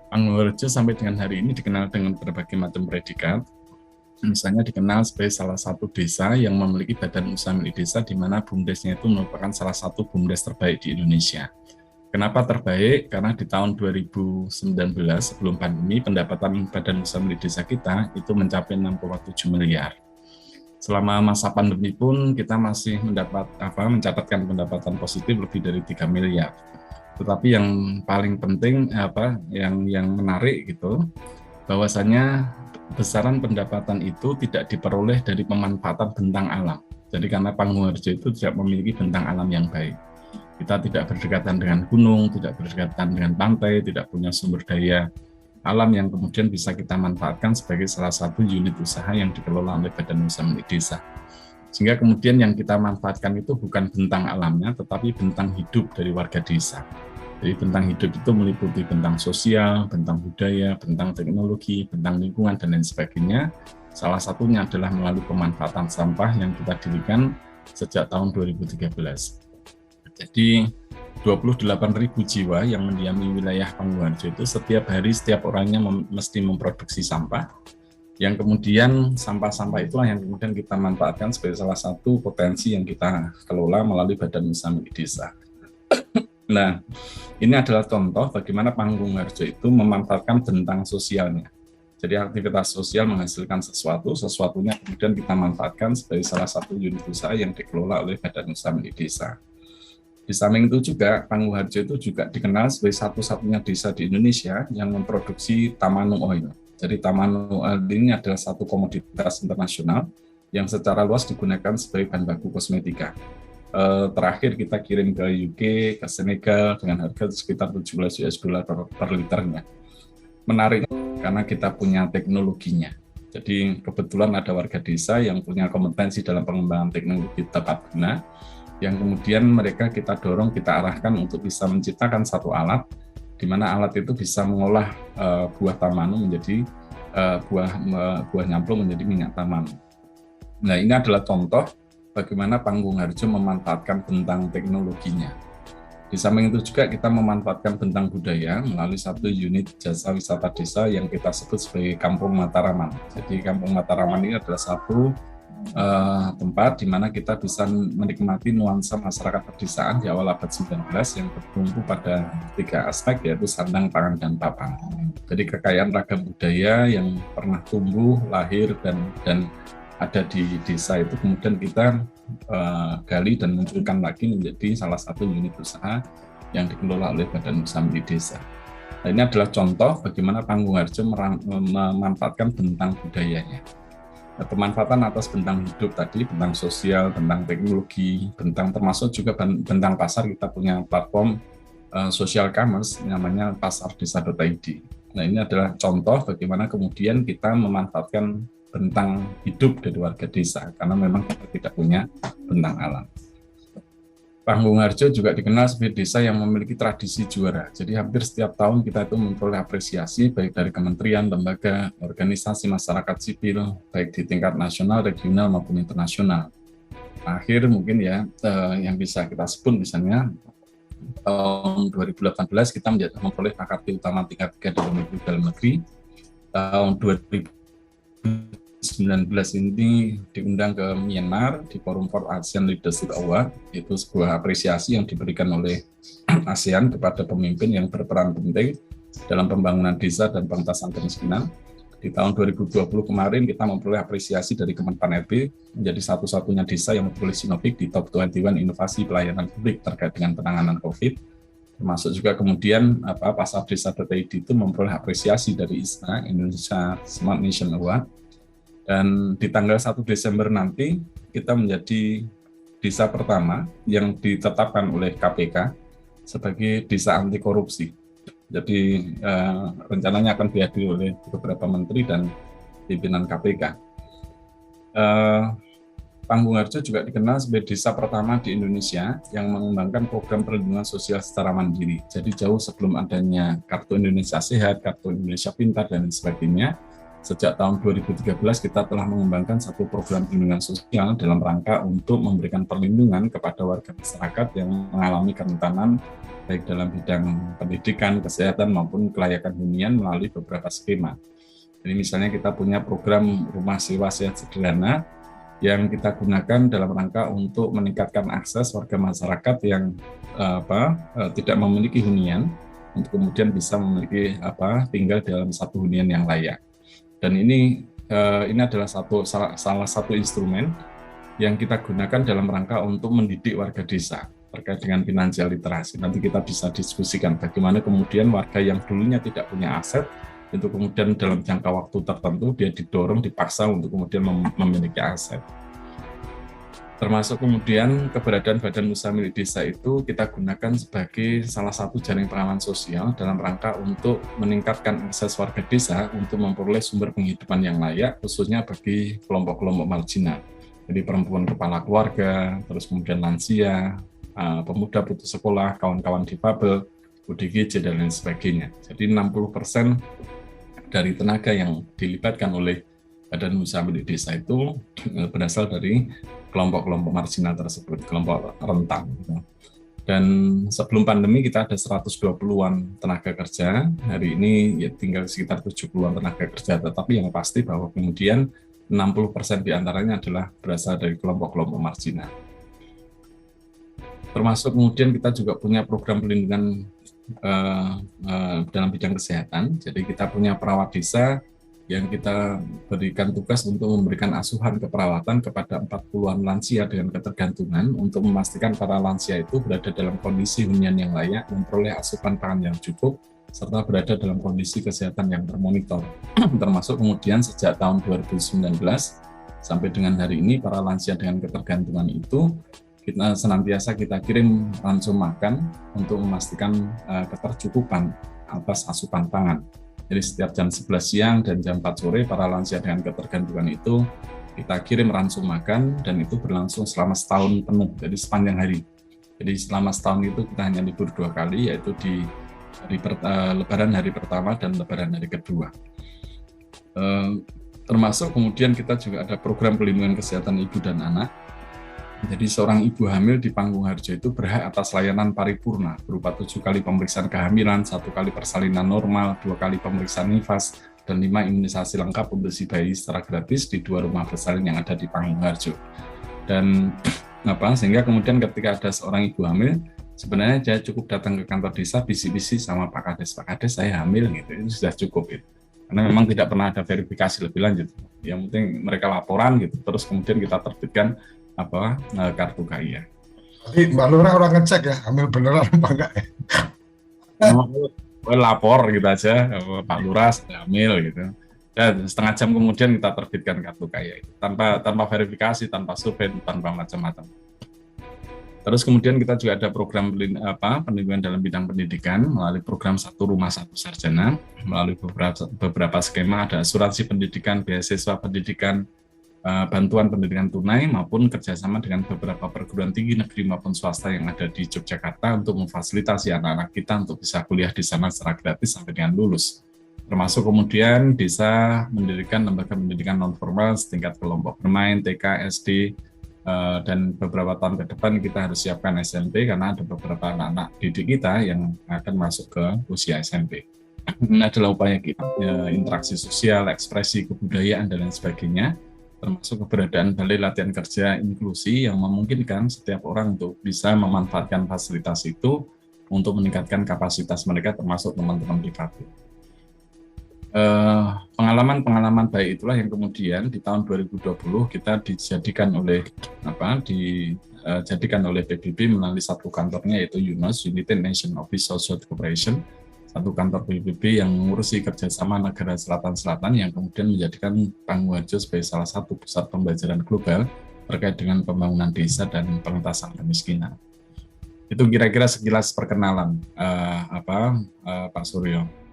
Pangurjo sampai dengan hari ini dikenal dengan berbagai macam predikat. Misalnya dikenal sebagai salah satu desa yang memiliki badan usaha milik desa, di mana BUMDesnya itu merupakan salah satu BUMDes terbaik di Indonesia. Kenapa terbaik? Karena di tahun 2019 sebelum pandemi, pendapatan badan usaha milik desa kita itu mencapai 6,7 miliar. Selama masa pandemi pun kita masih mencatatkan pendapatan positif lebih dari 3 miliar. Tetapi yang paling penting yang menarik gitu, bahwasanya besaran pendapatan itu tidak diperoleh dari pemanfaatan bentang alam. Jadi karena Panggung-Harjo itu tidak memiliki bentang alam yang baik. Kita tidak berdekatan dengan gunung, tidak berdekatan dengan pantai, tidak punya sumber daya alam yang kemudian bisa kita manfaatkan sebagai salah satu unit usaha yang dikelola oleh badan usaha milik desa. Sehingga kemudian yang kita manfaatkan itu bukan bentang alamnya, tetapi bentang hidup dari warga desa. Jadi bentang hidup itu meliputi bentang sosial, bentang budaya, bentang teknologi, bentang lingkungan, dan lain sebagainya. Salah satunya adalah melalui pemanfaatan sampah yang kita dirikan sejak tahun 2013. Jadi 28.000 jiwa yang mendiami wilayah Panggung-Harjo itu setiap hari, setiap orangnya mesti memproduksi sampah, yang kemudian sampah-sampah itulah yang kemudian kita manfaatkan sebagai salah satu potensi yang kita kelola melalui badan usaha milik desa. Nah, ini adalah contoh bagaimana Panggung-Harjo itu memanfaatkan bentang sosialnya. Jadi aktivitas sosial menghasilkan sesuatunya kemudian kita manfaatkan sebagai salah satu unit usaha yang dikelola oleh badan usaha milik desa. Di samping itu juga, Panggung-Harjo itu juga dikenal sebagai satu-satunya desa di Indonesia yang memproduksi Tamanu Oil. Jadi Tamanu Oil ini adalah satu komoditas internasional yang secara luas digunakan sebagai bahan baku kosmetika. Terakhir kita kirim ke UK, ke Senegal dengan harga sekitar 17 US dollar per liternya. Menarik karena kita punya teknologinya. Jadi kebetulan ada warga desa yang punya kompetensi dalam pengembangan teknologi tepat guna, yang kemudian mereka kita dorong, kita arahkan untuk bisa menciptakan satu alat, di mana alat itu bisa mengolah buah tamanu menjadi buah nyamplung menjadi minyak tamanu. Nah, ini adalah contoh bagaimana Panggung-Harjo memanfaatkan bentang teknologinya. Di samping itu juga kita memanfaatkan bentang budaya melalui satu unit jasa wisata desa yang kita sebut sebagai Kampung Mataraman. Jadi Kampung Mataraman ini adalah satu tempat di mana kita bisa menikmati nuansa masyarakat pedesaan di awal abad 19 yang bertumpu pada 3 aspek, yaitu sandang, pangan, dan papan. Jadi kekayaan ragam budaya yang pernah tumbuh, lahir, dan ada di desa itu kemudian kita gali dan munculkan lagi menjadi salah satu unit usaha yang dikelola oleh badan usaha milik desa. Nah, ini adalah contoh bagaimana Panggung-Harjo memanfaatkan bentang budayanya. Nah, pemanfaatan atas bentang hidup tadi, bentang sosial, bentang teknologi, bentang termasuk juga bentang pasar. Kita punya platform social commerce namanya pasardesa.id. Nah, ini adalah contoh bagaimana kemudian kita memanfaatkan bentang hidup dari warga desa, karena memang kita tidak punya bentang alam. Panggung-Harjo juga dikenal sebagai desa yang memiliki tradisi juara. Jadi hampir setiap tahun kita itu memperoleh apresiasi baik dari kementerian, lembaga, organisasi masyarakat sipil, baik di tingkat nasional, regional maupun internasional. Akhir mungkin ya yang bisa kita sebut misalnya tahun 2018 kita memperoleh Pakarti Utama tingkat 3 dalam negeri. Tahun 2019 ini diundang ke Myanmar di Forum for ASEAN Leadership Award. Itu sebuah apresiasi yang diberikan oleh ASEAN kepada pemimpin yang berperan penting dalam pembangunan desa dan pengentasan kemiskinan. Di tahun 2020 kemarin kita memperoleh apresiasi dari Kemenpan RB menjadi satu-satunya desa yang memperoleh Sinopik di Top 21 Inovasi Pelayanan Publik terkait dengan penanganan COVID. Termasuk juga kemudian pasardesa.id itu memperoleh apresiasi dari ISNA, Indonesia Smart Nation Award. Dan di tanggal 1 Desember nanti kita menjadi desa pertama yang ditetapkan oleh KPK sebagai desa anti korupsi. Jadi rencananya akan dihadiri oleh beberapa menteri dan pimpinan KPK. Panggung-Harjo juga dikenal sebagai desa pertama di Indonesia yang mengembangkan program perlindungan sosial secara mandiri. Jadi jauh sebelum adanya Kartu Indonesia Sehat, Kartu Indonesia Pintar, dan sebagainya, sejak tahun 2013 kita telah mengembangkan satu program perlindungan sosial dalam rangka untuk memberikan perlindungan kepada warga masyarakat yang mengalami kerentanan baik dalam bidang pendidikan, kesehatan maupun kelayakan hunian melalui beberapa skema. Jadi misalnya kita punya program rumah sewa sehat sederhana yang kita gunakan dalam rangka untuk meningkatkan akses warga masyarakat yang tidak memiliki hunian untuk kemudian bisa memiliki tinggal dalam satu hunian yang layak. Dan ini adalah salah satu instrumen yang kita gunakan dalam rangka untuk mendidik warga desa terkait dengan finansial literasi. Nanti kita bisa diskusikan bagaimana kemudian warga yang dulunya tidak punya aset, itu kemudian dalam jangka waktu tertentu dia didorong, dipaksa untuk kemudian memiliki aset. Termasuk kemudian keberadaan badan usaha milik desa itu kita gunakan sebagai salah satu jaring pengaman sosial dalam rangka untuk meningkatkan akses warga desa untuk memperoleh sumber penghidupan yang layak, khususnya bagi kelompok-kelompok marginal. Jadi perempuan kepala keluarga, terus kemudian lansia, pemuda putus sekolah, kawan-kawan difabel, ODGJ, dan lain sebagainya. Jadi 60% dari tenaga yang dilibatkan oleh badan usaha milik desa itu berasal dari kelompok-kelompok marginal tersebut, kelompok rentan. Dan sebelum pandemi kita ada 120-an tenaga kerja, hari ini ya tinggal sekitar 70-an tenaga kerja, tetapi yang pasti bahwa kemudian 60% diantaranya adalah berasal dari kelompok-kelompok marginal. Termasuk kemudian kita juga punya program perlindungan dalam bidang kesehatan, jadi kita punya perawat desa yang kita berikan tugas untuk memberikan asuhan keperawatan kepada 40-an lansia dengan ketergantungan untuk memastikan para lansia itu berada dalam kondisi hunian yang layak, memperoleh asupan pangan yang cukup, serta berada dalam kondisi kesehatan yang termonitor. Termasuk kemudian sejak tahun 2019 sampai dengan hari ini para lansia dengan ketergantungan itu senantiasa kita kirim ransum makan untuk memastikan ketercukupan atas asupan pangan. Jadi setiap jam 11 siang dan jam 4 sore para lansia dengan ketergantungan itu kita kirim ransum makan, dan itu berlangsung selama setahun penuh, jadi sepanjang hari. Jadi selama setahun itu kita hanya libur 2 kali, yaitu di Lebaran hari pertama dan Lebaran hari kedua. Termasuk kemudian kita juga ada program perlindungan kesehatan ibu dan anak. Jadi seorang ibu hamil di Panggung Harjo itu berhak atas layanan paripurna berupa 7 kali pemeriksaan kehamilan, 1 kali persalinan normal, 2 kali pemeriksaan nifas, dan 5 imunisasi lengkap untuk si bayi secara gratis di 2 rumah bersalin yang ada di Panggung Harjo. Dan sehingga kemudian ketika ada seorang ibu hamil, sebenarnya dia cukup datang ke kantor desa, bisik-bisik sama Pak Kades, saya hamil gitu, itu sudah cukup gitu. Karena memang tidak pernah ada verifikasi lebih lanjut. Yang penting mereka laporan gitu, terus kemudian kita terbitkan kartu KIA. Jadi Mbak Lurah orang ngecek ya, hamil beneran apa enggak ya? Lapor gitu aja, Pak Lurah hamil gitu. Dan setengah jam kemudian kita terbitkan kartu KIA itu, tanpa verifikasi, tanpa survei, tanpa macam-macam. Terus kemudian kita juga ada program perlindungan dalam bidang pendidikan melalui program Satu Rumah Satu Sarjana, melalui beberapa skema, ada asuransi pendidikan, beasiswa pendidikan, bantuan pendidikan tunai, maupun kerjasama dengan beberapa perguruan tinggi negeri maupun swasta yang ada di Yogyakarta untuk memfasilitasi anak-anak kita untuk bisa kuliah di sana secara gratis sampai dengan lulus. Termasuk kemudian desa mendirikan lembaga pendidikan non-formal setingkat kelompok bermain, TK, SD, dan beberapa tahun ke depan kita harus siapkan SMP karena ada beberapa anak-anak didik kita yang akan masuk ke usia SMP. Ini adalah upaya kita, interaksi sosial, ekspresi kebudayaan, dan lain sebagainya, termasuk keberadaan balai latihan kerja inklusi yang memungkinkan setiap orang untuk bisa memanfaatkan fasilitas itu untuk meningkatkan kapasitas mereka, termasuk teman-teman difabel. Pengalaman-pengalaman baik itulah yang kemudian di tahun 2020 kita dijadikan oleh PBB melalui satu kantornya, yaitu UNOS, United Nations Office of Social Cooperation, satu kantor PBB yang mengurusi kerjasama negara selatan-selatan yang kemudian menjadikan Panggung Harjo sebagai salah satu pusat pembelajaran global terkait dengan pembangunan desa dan pengentasan kemiskinan. Itu kira-kira sekilas perkenalan Pak Suryo.